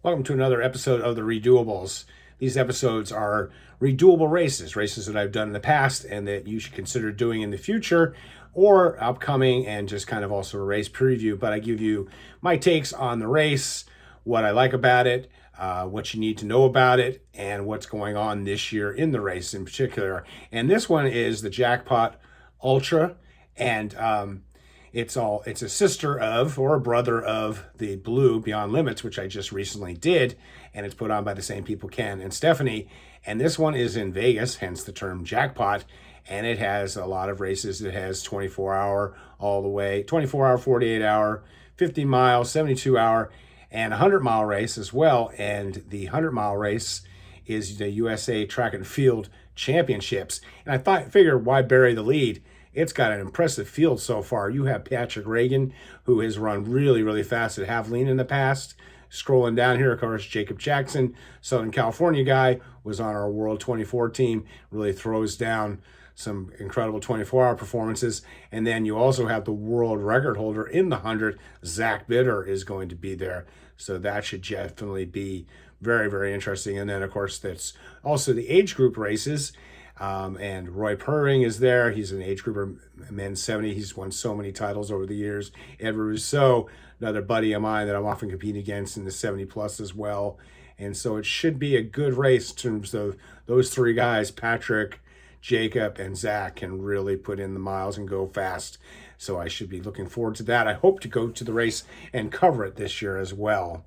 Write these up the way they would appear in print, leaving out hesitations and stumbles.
Welcome to another episode of the Redoables. These episodes are redoable races that I've done in the past and that you should consider doing in the future or upcoming, and just kind of also a race preview. But I give you my takes on the race, what I like about it, what you need to know about it, and what's going on this year in the race in particular. And this one is the Jackpot Ultra, and it's a sister of or a brother of the Blue Beyond Limits, which I just recently did, and it's put on by the same people, Ken and Stephanie. And this one is in Vegas, hence the term Jackpot. And it has a lot of races. It has 24-hour all the way, 24-hour, 48-hour, 50 mile, 72-hour, and a 100-mile race as well. And the 100-mile race is the USA Track and Field Championships. And I figured, why bury the lead? It's got an impressive field so far. You have Patrick Reagan, who has run really, really fast at Javelin in the past. Scrolling down here, of course, Jacob Jackson, Southern California guy, was on our World 24 team, really throws down some incredible 24-hour performances. And then you also have the world record holder in the 100, Zach Bitter, is going to be there. So that should definitely be very, very interesting. And then, of course, that's also the age group races. And Roy Purring is there. He's an age grouper, men's 70. He's won so many titles over the years. Edward Rousseau, another buddy of mine that I'm often competing against in the 70 plus as well. And so it should be a good race in terms of those three guys, Patrick, Jacob, and Zach, can really put in the miles and go fast. So I should be looking forward to that. I hope to go to the race and cover it this year as well.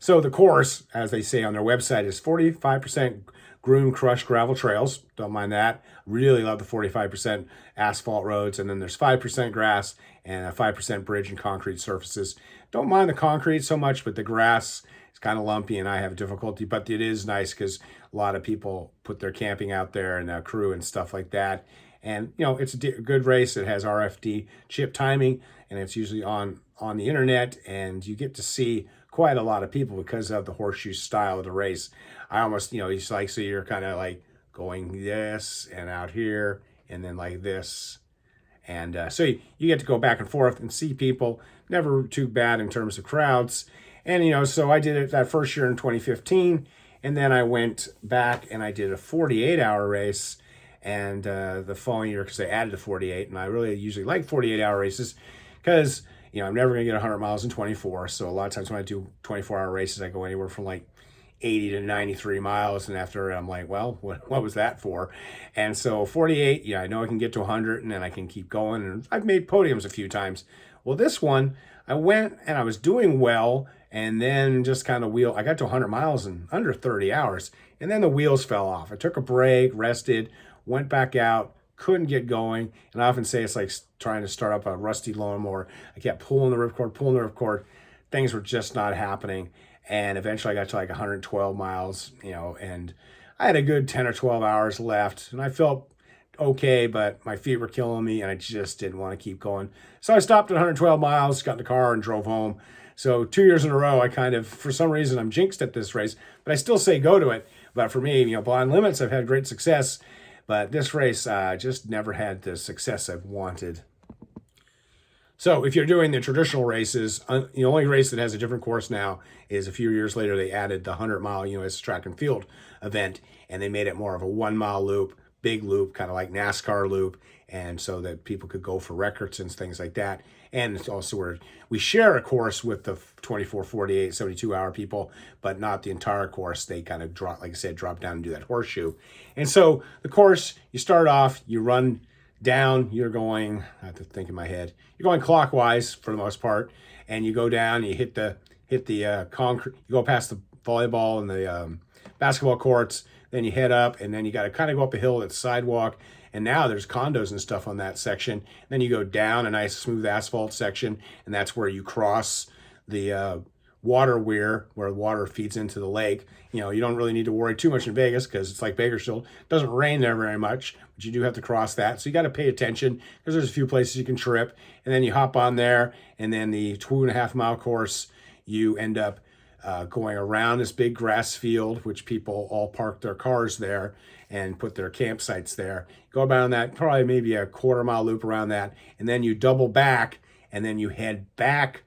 So the course, as they say on their website, is 45% groomed crushed gravel trails. Don't mind that. Really love the 45% asphalt roads. And then there's 5% grass and a 5% bridge and concrete surfaces. Don't mind the concrete so much, but the grass is kind of lumpy and I have difficulty. But it is nice because a lot of people put their camping out there and crew and stuff like that. And, you know, it's a good race. It has RFD chip timing, and it's usually on the internet, and you get to see quite a lot of people because of the horseshoe style of the race. I almost, it's like, so you're kind of like going this and out here and then like this. And so you get to go back and forth and see people. Never too bad in terms of crowds. And, so I did it that first year in 2015. And then I went back and I did a 48-hour race. And the following year, because they added the 48. And I really usually like 48-hour races because, I'm never going to get 100 miles in 24. So a lot of times when I do 24-hour races, I go anywhere from like 80 to 93 miles. And after I'm like, well, what was that for? And so 48, I know I can get to 100 and then I can keep going. And I've made podiums a few times. Well, this one, I went and I was doing well. And then just kind of I got to 100 miles in under 30 hours. And then the wheels fell off. I took a break, rested, went back out, couldn't get going. And I often say it's like trying to start up a rusty lawnmower. I kept pulling the ripcord. Things were just not happening. And eventually I got to like 112 miles, and I had a good 10 or 12 hours left. And I felt okay, but my feet were killing me and I just didn't want to keep going. So I stopped at 112 miles, got in the car and drove home. So 2 years in a row, I kind of, for some reason, I'm jinxed at this race, but I still say go to it. But for me, Beyond Limits, I've had great success. But this race just never had the success I've wanted. So if you're doing the traditional races, the only race that has a different course now is a few years later, they added the 100-mile US Track and Field event, and they made it more of a 1-mile loop, big loop, kind of like NASCAR loop, and so that people could go for records and things like that. And it's also where we share a course with the 24, 48, 72-hour people, but not the entire course. They kind of drop, like I said, drop down and do that horseshoe. And so the course, you start off, you run down, you're going, I have to think in my head, you're going clockwise for the most part, and you go down, you hit the concrete, you go past the volleyball and the basketball courts, then you head up, and then you got to kind of go up a hill that's sidewalk. And now there's condos and stuff on that section. Then you go down a nice smooth asphalt section, and that's where you cross the water weir, where water feeds into the lake. You don't really need to worry too much in Vegas because it's like Bakersfield. It doesn't rain there very much, but you do have to cross that. So you got to pay attention because there's a few places you can trip. And then you hop on there, and then the 2.5-mile course, you end up going around this big grass field, which people all park their cars there and put their campsites there. Go around that, probably maybe a 1/4-mile loop around that, and then you double back, and then you head back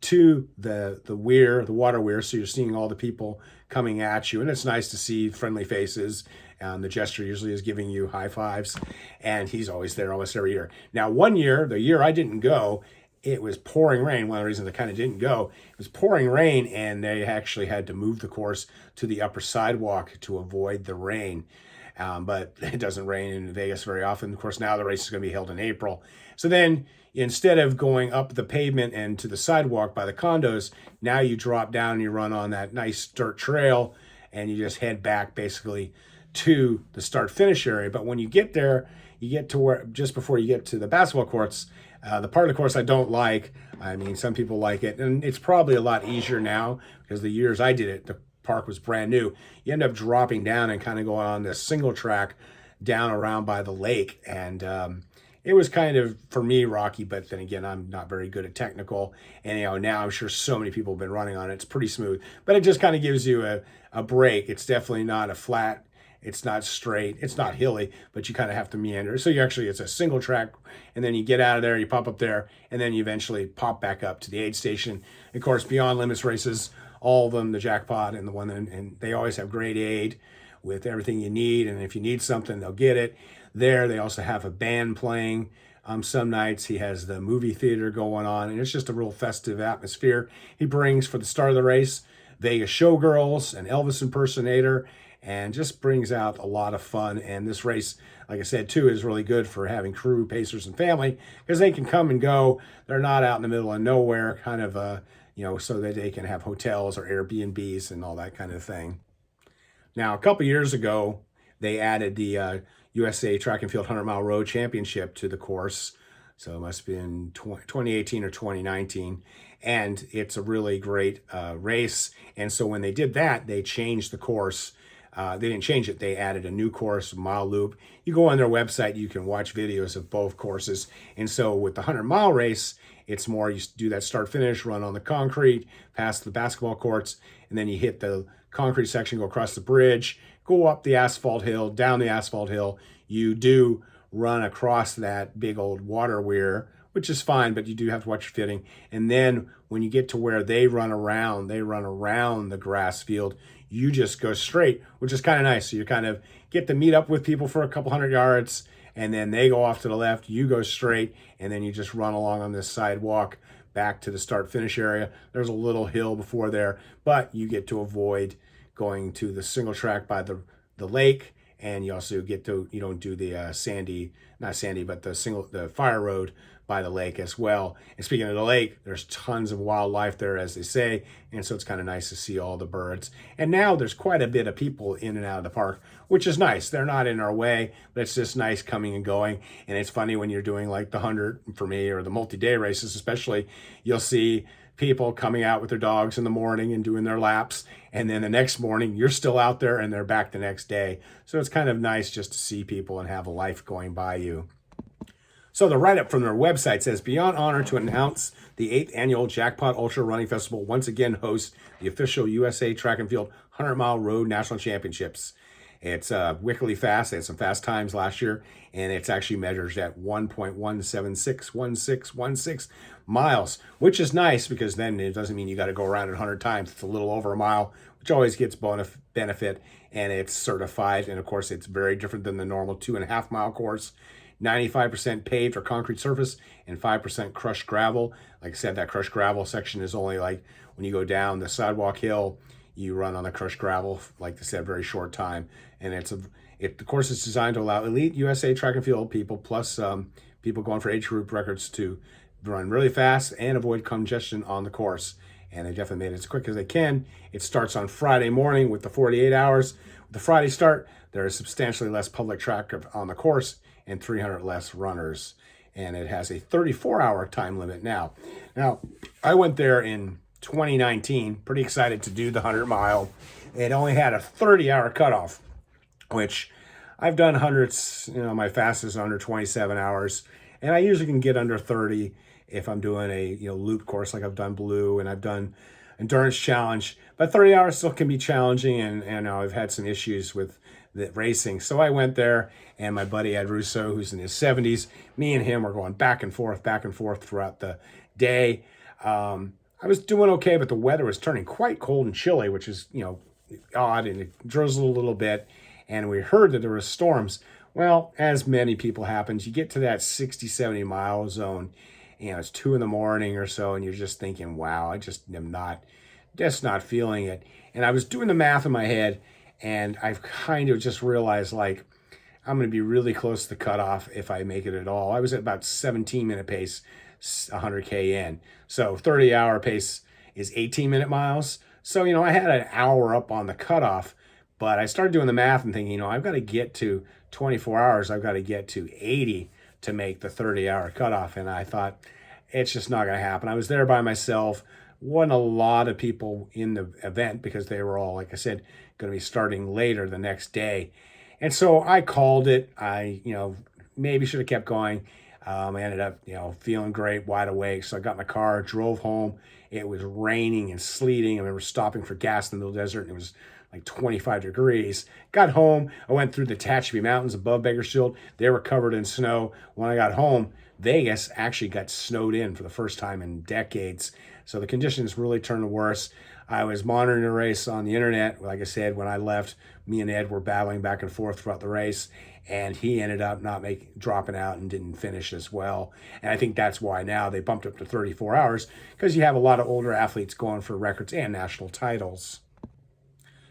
to the weir, the water weir. So you're seeing all the people coming at you, and it's nice to see friendly faces. The jester usually is giving you high fives, and he's always there almost every year. Now, one year, the year I didn't go, it was pouring rain. One of the reasons I kind of didn't go, it was pouring rain, and they actually had to move the course to the upper sidewalk to avoid the rain. But it doesn't rain in Vegas very often. Of course, now the race is going to be held in April. So then instead of going up the pavement and to the sidewalk by the condos, now you drop down and you run on that nice dirt trail, and you just head back basically to the start finish area. But when you get there, you get to where, just before you get to the basketball courts, the part of the course I don't like. I mean, some people like it, and it's probably a lot easier now because the years I did it, the park was brand new. You end up dropping down and kind of going on this single track down around by the lake, and it was kind of, for me, rocky. But then again, I'm not very good at technical, and now I'm sure so many people have been running on it. It's pretty smooth, but it just kind of gives you a break. It's definitely not a flat. It's not straight, it's not hilly, but you kind of have to meander. So it's a single track, and then you get out of there, you pop up there, and then you eventually pop back up to the aid station. Of course, Beyond Limits races, all of them, the Jackpot and the one, and they always have great aid with everything you need, and if you need something, they'll get it. There, they also have a band playing. Some nights he has the movie theater going on, and it's just a real festive atmosphere. He brings, for the start of the race, Vegas showgirls, an Elvis impersonator, and just brings out a lot of fun. And this race, like I said, too, is really good for having crew, pacers, and family, because they can come and go. They're not out in the middle of nowhere, kind of, so that they can have hotels or Airbnbs and all that kind of thing. Now, a couple years ago, they added the USA Track and Field 100-mile road championship to the course. So it must have been 2018 or 2019. And it's a really great race. And so when they did that, they changed the course. They didn't change it. They added a new course, mile loop. You go on their website, you can watch videos of both courses. And so with the 100-mile race, it's more you do that start finish, run on the concrete, past the basketball courts, and then you hit the concrete section, go across the bridge, go up the asphalt hill, down the asphalt hill. You do run across that big old water weir, which is fine, but you do have to watch your fitting. And then when you get to where they run around the grass field, you just go straight, which is kind of nice. So you kind of get to meet up with people for a couple hundred yards, and then they go off to the left, you go straight, and then you just run along on this sidewalk back to the start finish area. There's a little hill before there, but you get to avoid going to the single track by the lake, and you also get to, you don't do the the fire road by the lake as well. And speaking of the lake, there's tons of wildlife there, as they say, and so it's kind of nice to see all the birds. And now there's quite a bit of people in and out of the park, which is nice. They're not in our way, but it's just nice coming and going. And it's funny when you're doing like the 100 for me, or the multi-day races especially, you'll see people coming out with their dogs in the morning and doing their laps, and then the next morning you're still out there and they're back the next day. So it's kind of nice just to see people and have a life going by you. So the write-up from their website says, beyond honor to announce the 8th annual Jackpot Ultra Running Festival once again hosts the official USA Track and Field 100-mile road national championships. It's wickedly fast. They had some fast times last year, and it's actually measured at 1.1761616 miles, which is nice because then it doesn't mean you got to go around it 100 times. It's a little over a mile, which always gets benefit, and it's certified. And of course, it's very different than the normal 2.5 mile course. 95% paved or concrete surface and 5% crushed gravel. Like I said, that crushed gravel section is only like when you go down the sidewalk hill, you run on the crushed gravel, like I said, very short time. And the course is designed to allow elite USA track and field people, plus people going for age group records, to run really fast and avoid congestion on the course. And they definitely made it as quick as they can. It starts on Friday morning with the 48 hours. With the Friday start, there is substantially less public traffic on the course and 300 less runners. And it has a 34-hour time limit now. Now, I went there in 2019, pretty excited to do the 100-mile. It only had a 30-hour cutoff, which I've done hundreds, my fastest is under 27 hours. And I usually can get under 30 if I'm doing a loop course like I've done Blue and I've done Endurance Challenge. But 30 hours still can be challenging, and I've had some issues with the racing. So I went there, and my buddy Ed Russo, who's in his 70s, me and him were going back and forth throughout the day. I was doing okay, but the weather was turning quite cold and chilly, which is, odd, and it drizzled a little bit. And we heard that there were storms. Well, as many people happens, you get to that 60, 70 mile zone, it's 2 in the morning or so, and you're just thinking, wow, I just am not feeling it. And I was doing the math in my head, and I've kind of just realized, like, I'm going to be really close to the cutoff if I make it at all. I was at about 17-minute pace, 100K in. So 30-hour pace is 18-minute miles. So, I had an hour up on the cutoff, but I started doing the math and thinking, I've got to get to 24 hours. I've got to get to 80 to make the 30-hour cutoff. And I thought, it's just not going to happen. I was there by myself. Wasn't a lot of people in the event because they were all, like I said, going to be starting later the next day. And so I called it. I, maybe should have kept going. I ended up, feeling great, wide awake. So I got my car, drove home. It was raining and sleeting. I remember stopping for gas in the middle of the desert, and it was like 25 degrees. Got home. I went through the Tehachapi Mountains above Bakersfield. They were covered in snow. When I got home, Vegas actually got snowed in for the first time in decades. So the conditions really turned worse. I was monitoring the race on the internet. Like I said, when I left, me and Ed were battling back and forth throughout the race, and he ended up dropping out and didn't finish as well. And I think that's why now they bumped up to 34 hours, because you have a lot of older athletes going for records and national titles.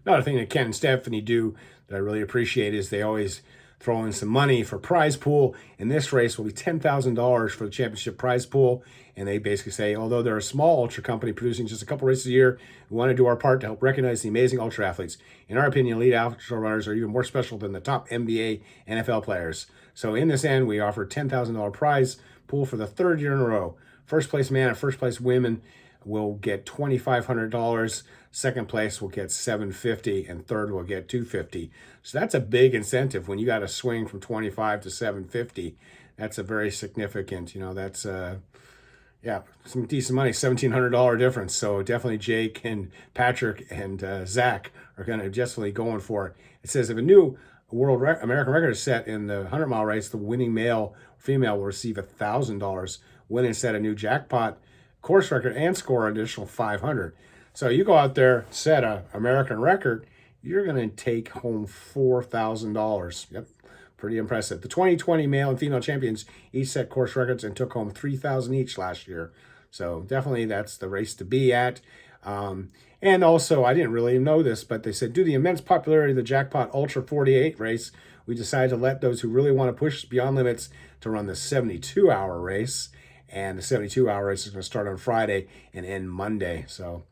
Another thing that Ken and Stephanie do that I really appreciate is they always throw in some money for prize pool. And this race will be $10,000 for the championship prize pool. And they basically say, although they're a small ultra company producing just a couple races a year, we want to do our part to help recognize the amazing ultra athletes. In our opinion, elite ultra runners are even more special than the top NBA, NFL players. So in this end, we offer $10,000 prize pool for the third year in a row. First place man and first place women will get $2,500. Second place will get $750, and third will get $250. So that's a big incentive when you got to swing from 25 to 750. That's a very significant, that's some decent money, $1,700 difference. So definitely Jake and Patrick and Zach are going to definitely going for it. It says if a new American record is set in the 100-mile race, the winning male or female will receive $1,000. Win and set a new jackpot course record and score an additional $500. So you go out there, set an American record, you're going to take home $4,000. Yep, pretty impressive. The 2020 male and female champions each set course records and took home $3,000 each last year. So definitely that's the race to be at. And also, I didn't really know this, but they said, due to the immense popularity of the Jackpot Ultra 48 race, we decided to let those who really want to push beyond limits to run the 72-hour race. And the 72-hour race is going to start on Friday and end Monday. So,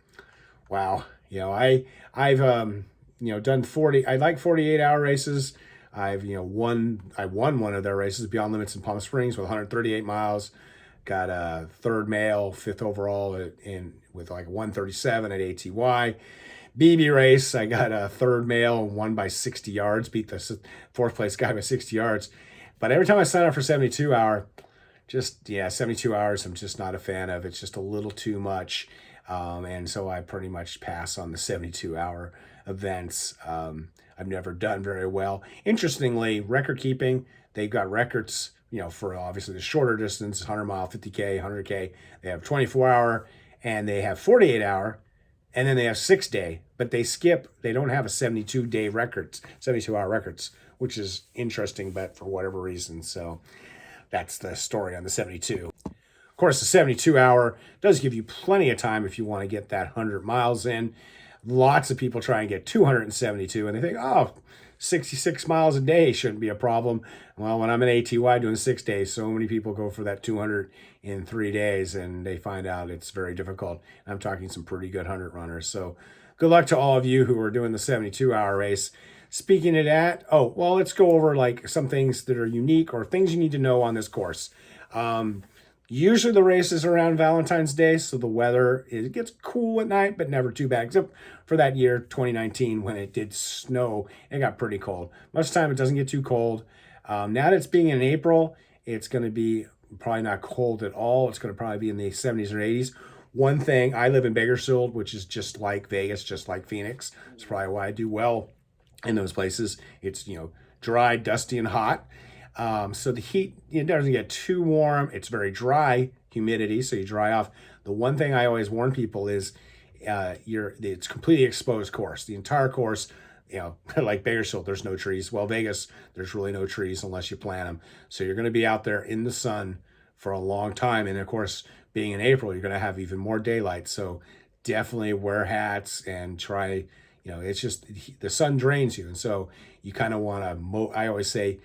wow. I've done 40. I like 48-hour races. I won one of their races, Beyond Limits in Palm Springs, with 138 miles. Got a third male, fifth overall with like 137 at ATY. BB race, I got a third male, won by 60 yards, beat the fourth place guy by 60 yards. But every time I sign up for 72-hour, 72 hours I'm just not a fan of. It's just a little too much. And so I pretty much pass on the 72-hour events. I've never done very well. Interestingly, record keeping, they've got records, for obviously the shorter distance, 100-mile, 50K, 100K. They have 24-hour and they have 48-hour, and then they have 6-day, but they don't have a 72-day records, 72-hour records, which is interesting, but for whatever reason. So that's the story on the 72. Of course, the 72-hour does give you plenty of time if you want to get that 100 miles in. Lots of people try and get 272, and they think, 66 miles a day shouldn't be a problem. Well, when I'm at ATY doing 6 days, so many people go for that 200 in 3 days, and they find out it's very difficult. I'm talking some pretty good 100 runners. So good luck to all of you who are doing the 72-hour race. Speaking of that, let's go over like some things that are unique or things you need to know on this course. Usually the race is around Valentine's Day, so the weather, it gets cool at night, but never too bad, except for that year, 2019, when it did snow. It got pretty cold. Most of the time, it doesn't get too cold. Now that it's being in April, it's going to be probably not cold at all. It's going to probably be in the 70s or 80s. One thing, I live in Bakersfield, which is just like Vegas, just like Phoenix. That's probably why I do well in those places. It's, dry, dusty, and hot. So the heat, it doesn't get too warm. It's very dry humidity, so you dry off. The one thing I always warn people is it's completely exposed course. The entire course, like Bakersfield, there's no trees. Well, Vegas, there's really no trees unless you plant them. So you're going to be out there in the sun for a long time. And of course, being in April, you're going to have even more daylight. So definitely wear hats and try, it's just the sun drains you. And so you kind of want to, I always say,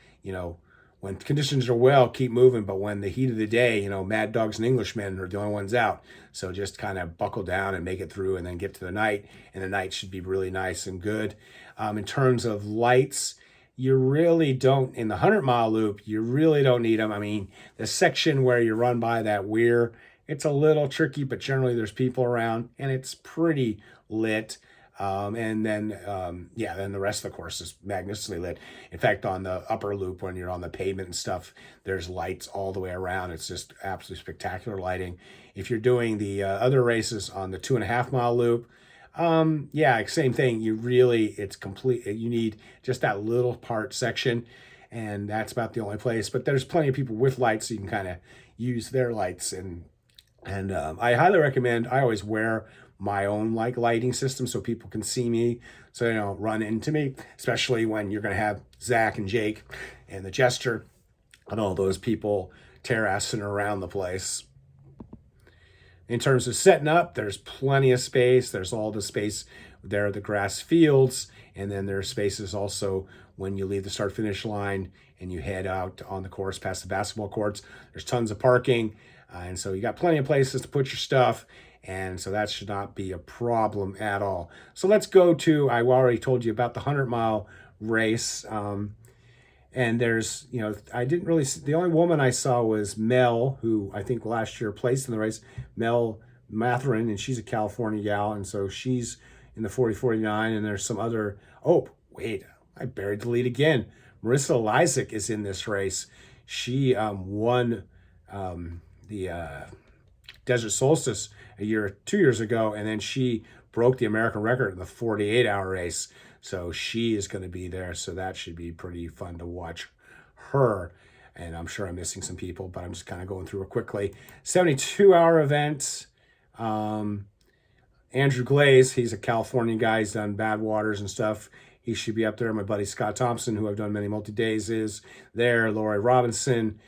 when conditions are well, keep moving. But when the heat of the day, mad dogs and Englishmen are the only ones out. So just kind of buckle down and make it through and then get to the night. And the night should be really nice and good. In terms of lights, you really don't, in the 100-mile loop, you really don't need them. I mean, the section where you run by that weir, it's a little tricky, but generally there's people around and it's pretty lit. And then the rest of the course is magnificently lit. In fact, on the upper loop, when you're on the pavement and stuff, there's lights all the way around. It's just absolutely spectacular lighting. If you're doing the other races on the 2.5-mile loop, same thing. It's complete. You need just that little part section, and that's about the only place. But there's plenty of people with lights, so you can kind of use their lights. And I highly recommend. I always wear my own lighting system so people can see me, so they don't run into me, especially when you're going to have Zach and Jake and the Jester and all those people terracing around the place. In terms of setting up, there's plenty of space. There's all the space there are the grass fields, and then there's spaces also when you leave the start-finish line and you head out on the course past the basketball courts. There's tons of parking, and so you got plenty of places to put your stuff. And so that should not be a problem at all. So let's go to, I already told you about the 100-mile race. And there's, I didn't really see, the only woman I saw was Mel, who I think last year placed in the race, Mel Matherin, and she's a California gal. And so she's in the 40-49, and there's some other, I buried the lead again. Marissa Lysick is in this race. She won the Desert Solstice 2 years ago, and then she broke the American record in the 48-hour race. So she is going to be there. So that should be pretty fun to watch her. And I'm sure I'm missing some people, but I'm just kind of going through it quickly. 72-hour event. Andrew Glaze, he's a California guy. He's done Bad Waters and stuff. He should be up there. My buddy Scott Thompson, who I've done many multi-days, is there. Lori Robinson.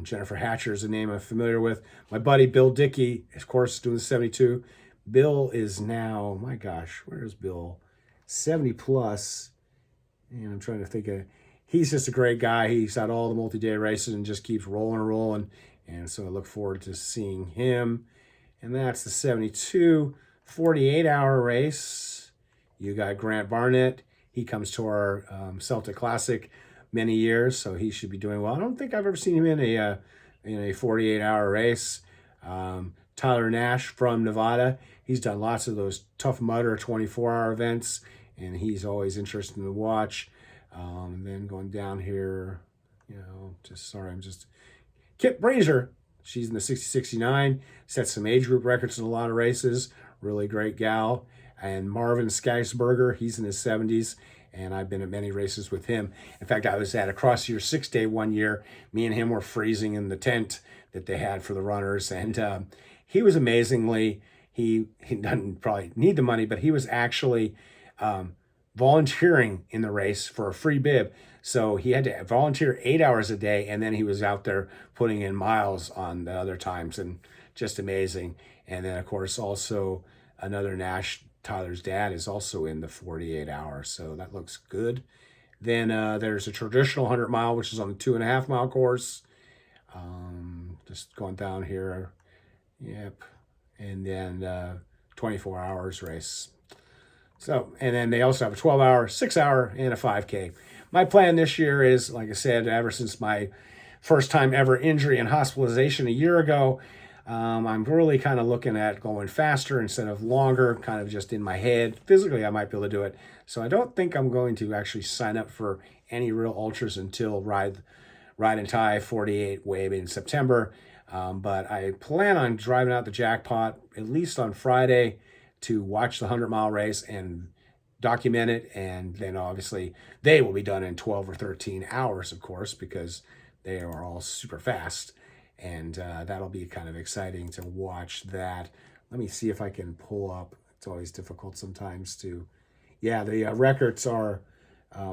Jennifer Hatcher is a name I'm familiar with. My buddy Bill Dickey, of course, doing the 72. Bill is now, my gosh, where is Bill? 70 plus. And I'm trying to think of, he's just a great guy. He's had all the multi-day races and just keeps rolling and rolling. And so I look forward to seeing him. And that's the 72 48-hour race. You got Grant Barnett. He comes to our Celtic Classic many years, so he should be doing well. I don't think I've ever seen him in a 48-hour race. Tyler Nash from Nevada, he's done lots of those Tough Mudder 24-hour events, and he's always interesting to watch. And then going down here, Kip Brazier. She's in the 60-69, set some age group records in a lot of races. Really great gal. And Marvin Skysberger, he's in his 70s. And I've been at many races with him. In fact, I was at a Cross Year 6-day one year. Me and him were freezing in the tent that they had for the runners. And he was amazingly, he doesn't probably need the money, but he was actually volunteering in the race for a free bib. So he had to volunteer 8 hours a day, and then he was out there putting in miles on the other times, and just amazing. And then, of course, also another Nash, Tyler's dad, is also in the 48 hours, so that looks good. Then there's a traditional 100-mile, which is on the 2.5-mile course. Just going down here. Yep. And then 24 hours race. So, and then they also have a 12-hour, 6-hour, and a 5K. My plan this year is, like I said, ever since my first time ever injury and hospitalization a year ago, I'm really kind of looking at going faster instead of longer, kind of just in my head. Physically, I might be able to do it. So I don't think I'm going to actually sign up for any real ultras until Ride and Tie 48 Wave in September. But I plan on driving out the Jackpot at least on Friday to watch the 100-mile race and document it. And then obviously they will be done in 12 or 13 hours, of course, because they are all super fast. and that'll be kind of exciting to watch that. Let me see if I can pull up. It's always difficult sometimes to, yeah, the records are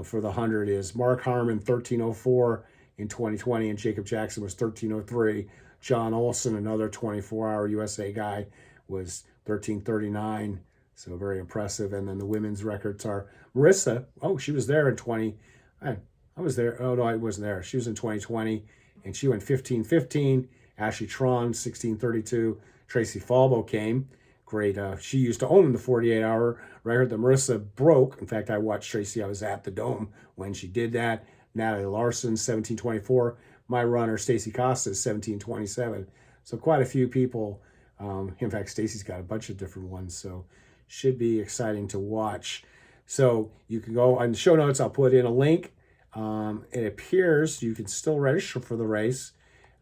for the 100 is Mark Harmon 1304 in 2020, and Jacob Jackson was 1303. John Olson, another 24-hour USA guy, was 1339. So very impressive. And then the women's records are Marissa. Oh, she was there in 20. I was there. Oh, no, I wasn't there. She was in 2020, and she went 15:15. Ashley Tron, 16:32. Tracy Falbo came. Great. She used to own the 48-hour record that Marissa broke. In fact, I watched Tracy. I was at the Dome when she did that. Natalie Larson, 17:24. My runner, Stacy Costa, 17:27. So quite a few people. In fact, Stacy's got a bunch of different ones. So should be exciting to watch. So you can go on the show notes. I'll put in a link. It appears you can still register for the race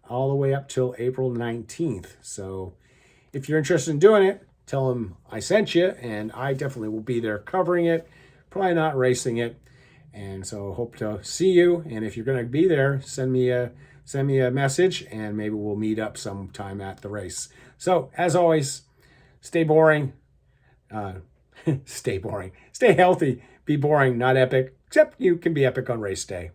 all the way up till April 19th. So if you're interested in doing it, tell them I sent you, and I definitely will be there covering it, probably not racing it. And so hope to see you. And if you're going to be there, send me a message, and maybe we'll meet up sometime at the race. So as always, stay boring. Stay boring. Stay healthy. Be boring, not epic. Except you can be epic on race day.